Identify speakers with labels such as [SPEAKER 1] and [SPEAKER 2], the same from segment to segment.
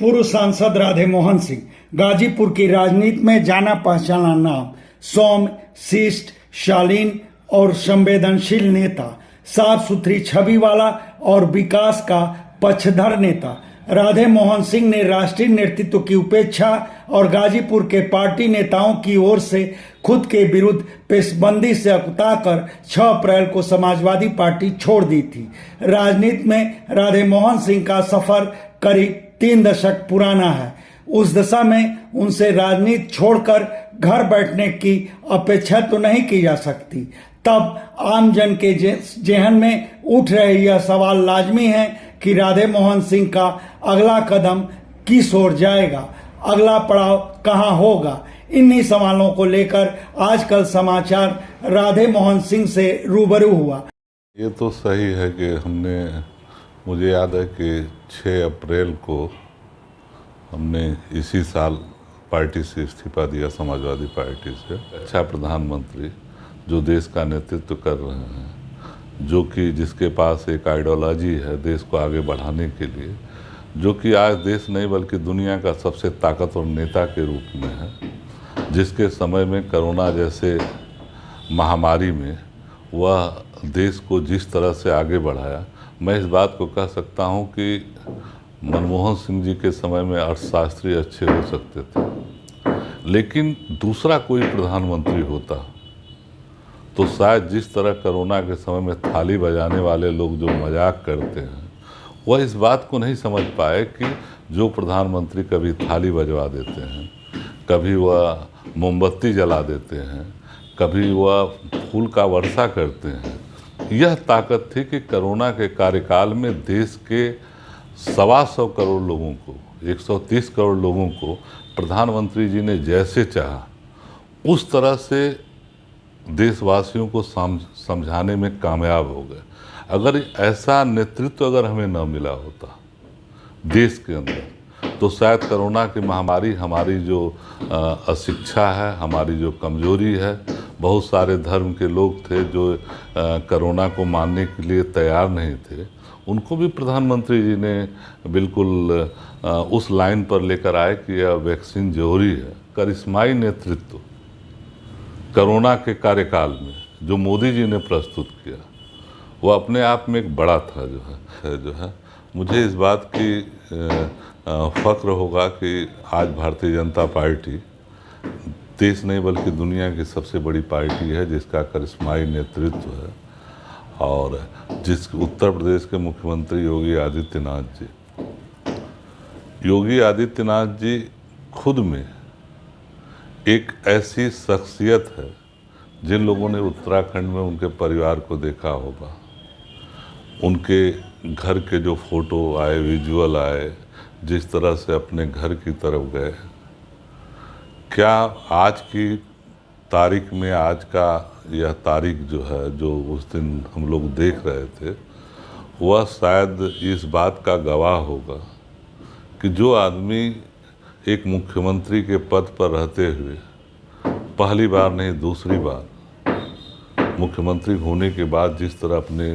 [SPEAKER 1] पूर्व सांसद राधे मोहन सिंह गाजीपुर की राजनीति में जाना पहचाना नाम। सौम्य, शिष्ट, शालीन और संवेदनशील नेता, साफ सुथरी छवि वाला और विकास का पक्षधर नेता राधे मोहन सिंह ने राष्ट्रीय नेतृत्व की उपेक्षा और गाजीपुर के पार्टी नेताओं की ओर से खुद के विरुद्ध पेशबंदी से अकुताकर 6 अप्रैल को समाजवादी पार्टी छोड़ दी थी। राजनीति में राधे मोहन सिंह का सफर करीब 3 दशक पुराना है। उस दशा में उनसे राजनीति छोड़कर घर बैठने की अपेक्षा तो नहीं की जा सकती। तब आम जन के जेहन में उठ रहे यह सवाल लाजमी है कि राधे मोहन सिंह का अगला कदम किस ओर जाएगा, अगला पड़ाव कहां होगा। इन्हीं सवालों को लेकर आजकल समाचार राधे मोहन सिंह से रूबरू हुआ।
[SPEAKER 2] ये तो सही है कि मुझे याद है कि 6 अप्रैल को हमने इसी साल पार्टी से इस्तीफा दिया, समाजवादी पार्टी से। अच्छा प्रधानमंत्री जो देश का नेतृत्व कर रहे हैं, जो कि जिसके पास एक आइडियोलॉजी है देश को आगे बढ़ाने के लिए, जो कि आज देश नहीं बल्कि दुनिया का सबसे ताकतवर नेता के रूप में है, जिसके समय में कोरोना जैसे महामारी में वह देश को जिस तरह से आगे बढ़ाया, मैं इस बात को कह सकता हूं कि मनमोहन सिंह जी के समय में अर्थशास्त्री अच्छे हो सकते थे, लेकिन दूसरा कोई प्रधानमंत्री होता तो शायद जिस तरह कोरोना के समय में थाली बजाने वाले लोग जो मजाक करते हैं, वह इस बात को नहीं समझ पाए कि जो प्रधानमंत्री कभी थाली बजवा देते हैं, कभी वह मोमबत्ती जला देते हैं, कभी वह फूल का वर्षा करते हैं। यह ताकत थी कि कोरोना के कार्यकाल में देश के 125 करोड़ लोगों को, 130 करोड़ लोगों को प्रधानमंत्री जी ने जैसे चाहा उस तरह से देशवासियों को समझाने में कामयाब हो गए। अगर ऐसा नेतृत्व अगर हमें न मिला होता देश के अंदर, तो शायद कोरोना की महामारी, हमारी जो अशिक्षा है, हमारी जो कमजोरी है, बहुत सारे धर्म के लोग थे जो कोरोना को मानने के लिए तैयार नहीं थे, उनको भी प्रधानमंत्री जी ने बिल्कुल उस लाइन पर लेकर आए कि यह वैक्सीन जरूरी है। करिश्माई नेतृत्व कोरोना के कार्यकाल में जो मोदी जी ने प्रस्तुत किया, वो अपने आप में एक बड़ा था। जो है मुझे इस बात की फ़ख्र होगा कि आज भारतीय जनता पार्टी देश नहीं बल्कि दुनिया की सबसे बड़ी पार्टी है, जिसका करिश्माई नेतृत्व है, और जिस उत्तर प्रदेश के मुख्यमंत्री योगी आदित्यनाथ जी खुद में एक ऐसी शख्सियत है, जिन लोगों ने उत्तराखंड में उनके परिवार को देखा होगा, उनके घर के जो फोटो आए, विजुअल आए, जिस तरह से अपने घर की तरफ गए, क्या आज की तारीख में, आज का यह तारीख जो है, जो उस दिन हम लोग देख रहे थे, वह शायद इस बात का गवाह होगा कि जो आदमी एक मुख्यमंत्री के पद पर रहते हुए पहली बार नहीं दूसरी बार मुख्यमंत्री होने के बाद जिस तरह अपने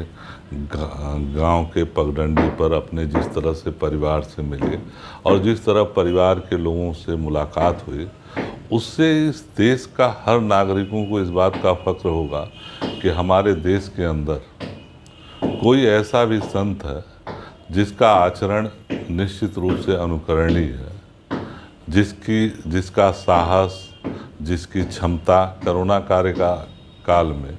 [SPEAKER 2] गांव के पगडंडी पर अपने जिस तरह से परिवार से मिले और जिस तरह परिवार के लोगों से मुलाकात हुई, उससे इस देश का हर नागरिकों को इस बात का फख्र होगा कि हमारे देश के अंदर कोई ऐसा भी संत है जिसका आचरण निश्चित रूप से अनुकरणीय है, जिसका साहस, जिसकी क्षमता कोरोना काल में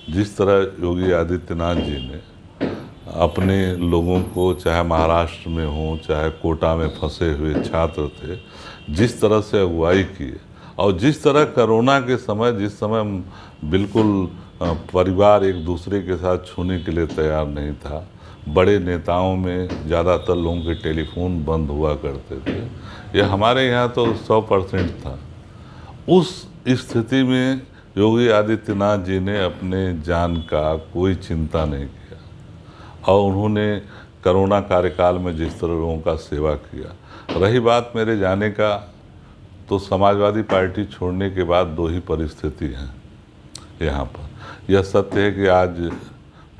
[SPEAKER 2] जिस तरह योगी आदित्यनाथ जी ने अपने लोगों को, चाहे महाराष्ट्र में हो, चाहे कोटा में फंसे हुए छात्र थे, जिस तरह से अगुवाई की, और जिस तरह कोरोना के समय, जिस समय बिल्कुल परिवार एक दूसरे के साथ छूने के लिए तैयार नहीं था, बड़े नेताओं में ज़्यादातर लोगों के टेलीफोन बंद हुआ करते थे, यह हमारे यहाँ तो 100% था। उस स्थिति में योगी आदित्यनाथ जी ने अपने जान का कोई चिंता नहीं किया और उन्होंने कोरोना कार्यकाल में जिस तरह लोगों का सेवा किया। रही बात मेरे जाने का, तो समाजवादी पार्टी छोड़ने के बाद 2 ही परिस्थिति हैं यहाँ पर। यह सत्य है कि आज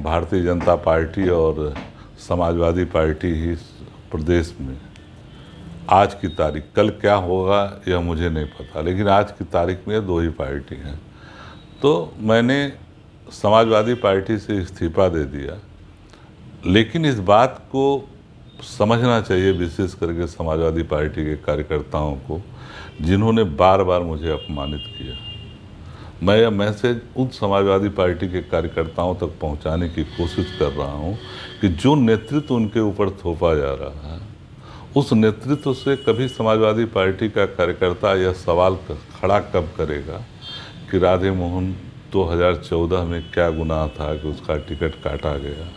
[SPEAKER 2] भारतीय जनता पार्टी और समाजवादी पार्टी ही प्रदेश में आज की तारीख, कल क्या होगा यह मुझे नहीं पता, लेकिन आज की तारीख में 2 ही पार्टी हैं। तो मैंने समाजवादी पार्टी से इस्तीफा दे दिया, लेकिन इस बात को समझना चाहिए विशेष करके समाजवादी पार्टी के कार्यकर्ताओं को, जिन्होंने बार बार मुझे अपमानित किया। मैं यह मैसेज उन समाजवादी पार्टी के कार्यकर्ताओं तक पहुंचाने की कोशिश कर रहा हूं कि जो नेतृत्व उनके ऊपर थोपा जा रहा है, उस नेतृत्व से कभी समाजवादी पार्टी का कार्यकर्ता यह सवाल खड़ा कब करेगा कि राधे मोहन 2014 में क्या गुनाह था कि उसका टिकट काटा गया,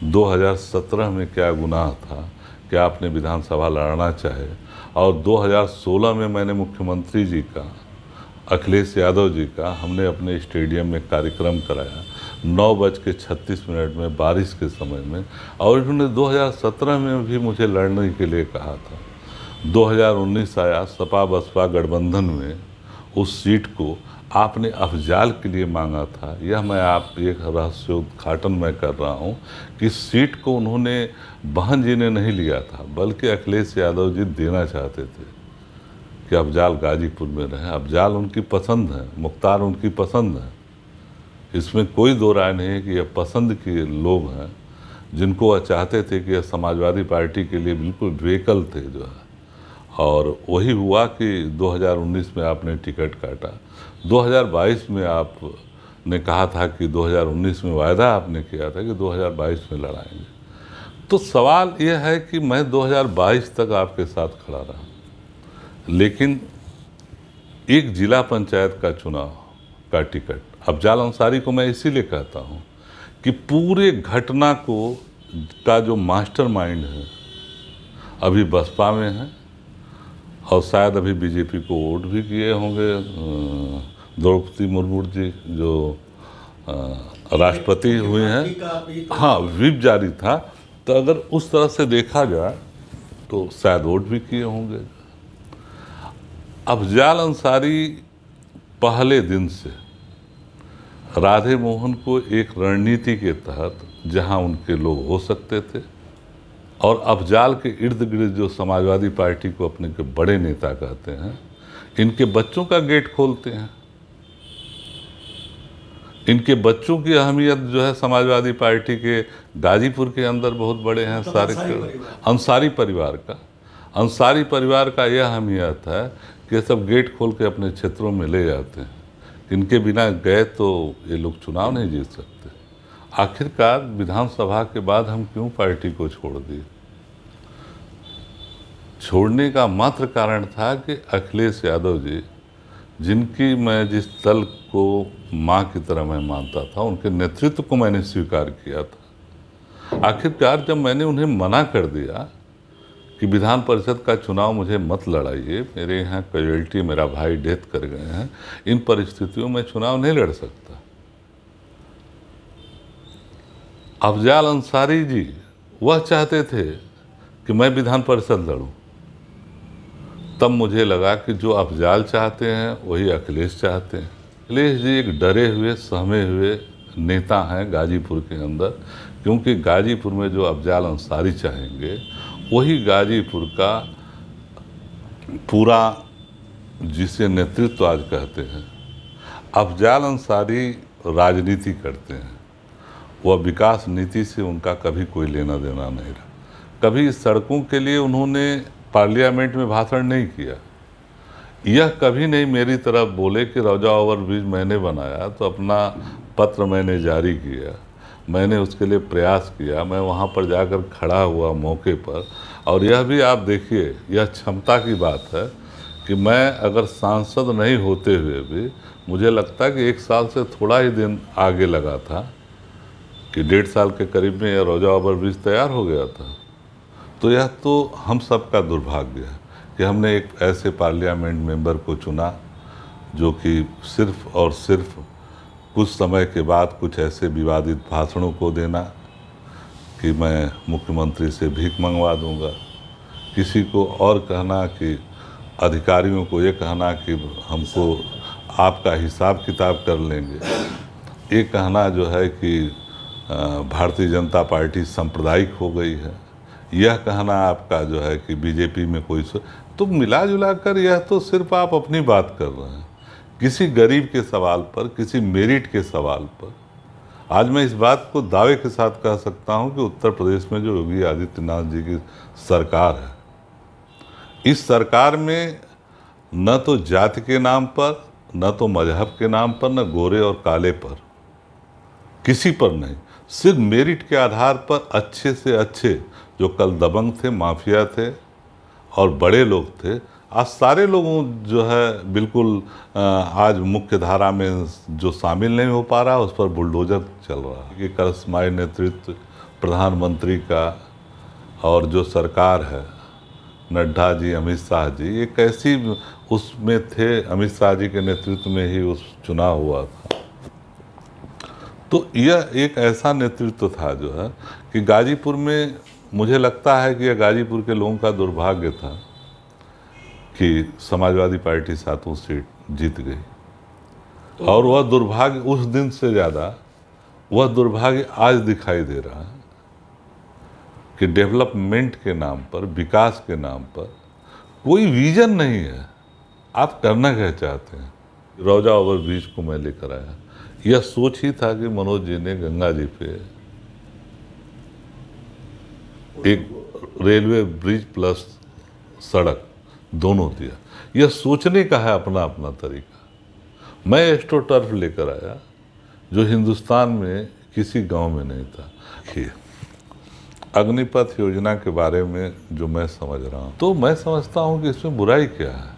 [SPEAKER 2] 2017 में क्या गुनाह था कि आपने विधानसभा लड़ना चाहे, और 2016 में मैंने मुख्यमंत्री जी का, अखिलेश यादव जी का, हमने अपने स्टेडियम में कार्यक्रम कराया 9:36 में बारिश के समय में, और इन्होंने 2017 में भी मुझे लड़ने के लिए कहा था। 2019 आया, सपा बसपा गठबंधन में उस सीट को आपने अफजाल के लिए मांगा था। यह मैं आप एक रहस्योद्घाटन मैं कर रहा हूँ कि सीट को उन्होंने बहन जी ने नहीं लिया था, बल्कि अखिलेश यादव जी देना चाहते थे कि अफजाल गाजीपुर में रहे। अफजाल उनकी पसंद है, मुख्तार उनकी पसंद है, इसमें कोई दो राय नहीं है कि यह पसंद के लोग हैं, जिनको वह चाहते थे कि यह समाजवादी पार्टी के लिए बिल्कुल बेकल थे जो है। और वही हुआ कि 2019 में आपने टिकट काटा, 2022 में आपने कहा था कि 2019 में वायदा आपने किया था कि 2022 में लड़ाएंगे। तो सवाल यह है कि मैं 2022 तक आपके साथ खड़ा रहा, लेकिन एक जिला पंचायत का चुनाव का टिकट अफजाल अंसारी को मैं इसीलिए कहता हूँ कि पूरे घटना को का जो मास्टरमाइंड है अभी बसपा में है, और शायद अभी बीजेपी को वोट भी किए होंगे द्रौपदी मुर्मू जी जो राष्ट्रपति हुए हैं। हाँ, व्हिप जारी था, तो अगर उस तरह से देखा जाए तो शायद वोट भी किए होंगे। अफजाल अंसारी पहले दिन से राधे मोहन को एक रणनीति के तहत, जहां उनके लोग हो सकते थे, और अफजाल के इर्द गिर्द जो समाजवादी पार्टी को अपने के बड़े नेता कहते हैं, इनके बच्चों का गेट खोलते हैं। इनके बच्चों की अहमियत जो है समाजवादी पार्टी के गाजीपुर के अंदर बहुत बड़े हैं। सारे अंसारी परिवार का यह अहमियत है कि सब गेट खोल के अपने क्षेत्रों में ले जाते हैं। इनके बिना गए तो ये लोग चुनाव नहीं जीत सकते। आखिरकार विधानसभा के बाद हम क्यों पार्टी को छोड़ दिए? छोड़ने का मात्र कारण था कि अखिलेश यादव जी, जिनकी मैं जिस दल को माँ की तरह मैं मानता था, उनके नेतृत्व को मैंने स्वीकार किया था। आखिरकार जब मैंने उन्हें मना कर दिया कि विधान परिषद का चुनाव मुझे मत लड़ाइए, मेरे यहाँ कैजुअल्टी, मेरा भाई डेथ कर गए हैं, इन परिस्थितियों में चुनाव नहीं लड़ सकता। अफजाल अंसारी जी वह चाहते थे कि मैं विधान परिषद लड़ूं। तब मुझे लगा कि जो अफजाल चाहते हैं वही अखिलेश चाहते हैं। अखिलेश जी एक डरे हुए, सहमे हुए नेता हैं गाजीपुर के अंदर, क्योंकि गाजीपुर में जो अफजाल अंसारी चाहेंगे वही गाजीपुर का पूरा, जिसे नेतृत्व आज कहते हैं। अफजाल अंसारी राजनीति करते हैं, वह विकास नीति से उनका कभी कोई लेना देना नहीं रहा। कभी सड़कों के लिए उन्होंने पार्लियामेंट में भाषण नहीं किया। यह कभी नहीं मेरी तरफ बोले कि रौजा ओवरब्रिज मैंने बनाया तो अपना पत्र मैंने जारी किया, मैंने उसके लिए प्रयास किया, मैं वहाँ पर जाकर खड़ा हुआ मौके पर। और यह भी आप देखिए, यह क्षमता की बात है कि मैं अगर सांसद नहीं होते हुए भी, मुझे लगता है कि 1 साल से थोड़ा ही दिन आगे लगा था कि 1.5 साल के करीब में यह रौजा ओवरब्रिज तैयार हो गया था। तो यह तो हम सब का दुर्भाग्य है कि हमने एक ऐसे पार्लियामेंट मेंबर को चुना जो कि सिर्फ और सिर्फ कुछ समय के बाद कुछ ऐसे विवादित भाषणों को देना कि मैं मुख्यमंत्री से भीख मंगवा दूंगा, किसी को और कहना कि अधिकारियों को ये कहना कि हमको आपका हिसाब किताब कर लेंगे, ये कहना जो है कि भारतीय जनता पार्टी सांप्रदायिक हो गई है, यह कहना आपका जो है कि बीजेपी में कोई तो मिला जुला कर यह तो सिर्फ आप अपनी बात कर रहे हैं। किसी गरीब के सवाल पर, किसी मेरिट के सवाल पर आज मैं इस बात को दावे के साथ कह सकता हूं कि उत्तर प्रदेश में जो योगी आदित्यनाथ जी की सरकार है, इस सरकार में न तो जाति के नाम पर, न तो मजहब के नाम पर, न गोरे और काले पर, किसी पर नहीं, सिर्फ मेरिट के आधार पर अच्छे से अच्छे जो कल दबंग थे, माफिया थे और बड़े लोग थे, आज सारे लोगों जो है बिल्कुल आज मुख्य धारा में जो शामिल नहीं हो पा रहा उस पर बुलडोजर चल रहा है। कि करिश्माई नेतृत्व प्रधानमंत्री का और जो सरकार है, नड्डा जी, अमित शाह जी, ये कैसी उसमें थे, अमित शाह जी के नेतृत्व में ही उस चुनाव हुआ था। तो यह एक ऐसा नेतृत्व था जो है कि गाजीपुर में मुझे लगता है कि यह गाजीपुर के लोगों का दुर्भाग्य था कि समाजवादी पार्टी 7 सीट जीत गई। और वह दुर्भाग्य उस दिन से ज़्यादा वह दुर्भाग्य आज दिखाई दे रहा है कि डेवलपमेंट के नाम पर, विकास के नाम पर कोई विजन नहीं है। आप करना क्या चाहते हैं? रौजा ओवरब्रिज को मैं लेकर आया, यह सोच ही था कि मनोज जी ने गंगा जी पे एक रेलवे ब्रिज प्लस सड़क दोनों दिया। यह सोचने का है अपना अपना तरीका। मैं एस्ट्रोटर्फ लेकर आया जो हिंदुस्तान में किसी गांव में नहीं था। कि अग्निपथ योजना के बारे में जो मैं समझ रहा हूँ, तो मैं समझता हूँ कि इसमें बुराई क्या है।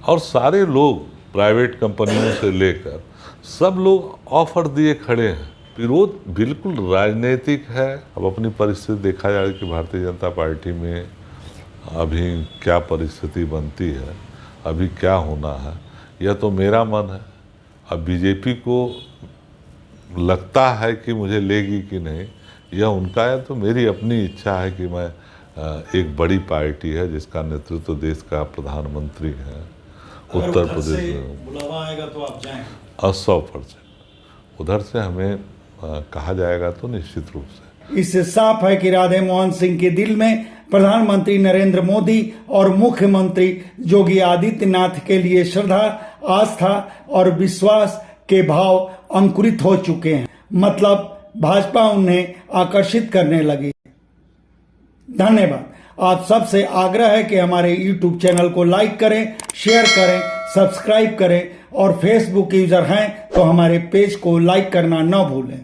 [SPEAKER 2] और सारे लोग प्राइवेट कंपनियों से लेकर सब लोग ऑफर दिए खड़े हैं। विरोध बिल्कुल राजनीतिक है। अब अपनी परिस्थिति देखा जाए कि भारतीय जनता पार्टी में अभी क्या परिस्थिति बनती है, अभी क्या होना है, यह तो मेरा मन है। अब बीजेपी को लगता है कि मुझे लेगी कि नहीं, यह उनका है। तो मेरी अपनी इच्छा है कि मैं एक बड़ी पार्टी है जिसका नेतृत्व देश का प्रधानमंत्री है, उत्तर प्रदेश में
[SPEAKER 1] बुलावा आएगा तो आप जाएं?
[SPEAKER 2] 100% उधर से हमें कहा जाएगा तो निश्चित रूप से।
[SPEAKER 1] इससे साफ है कि राधे मोहन सिंह के दिल में प्रधानमंत्री नरेंद्र मोदी और मुख्यमंत्री योगी आदित्यनाथ के लिए श्रद्धा, आस्था और विश्वास के भाव अंकुरित हो चुके हैं। मतलब भाजपा उन्हें आकर्षित करने लगी। धन्यवाद। आप सबसे आग्रह है कि हमारे YouTube चैनल को लाइक करें, शेयर करें, सब्सक्राइब करें और फेसबुक यूजर हैं तो हमारे पेज को लाइक करना न भूलें।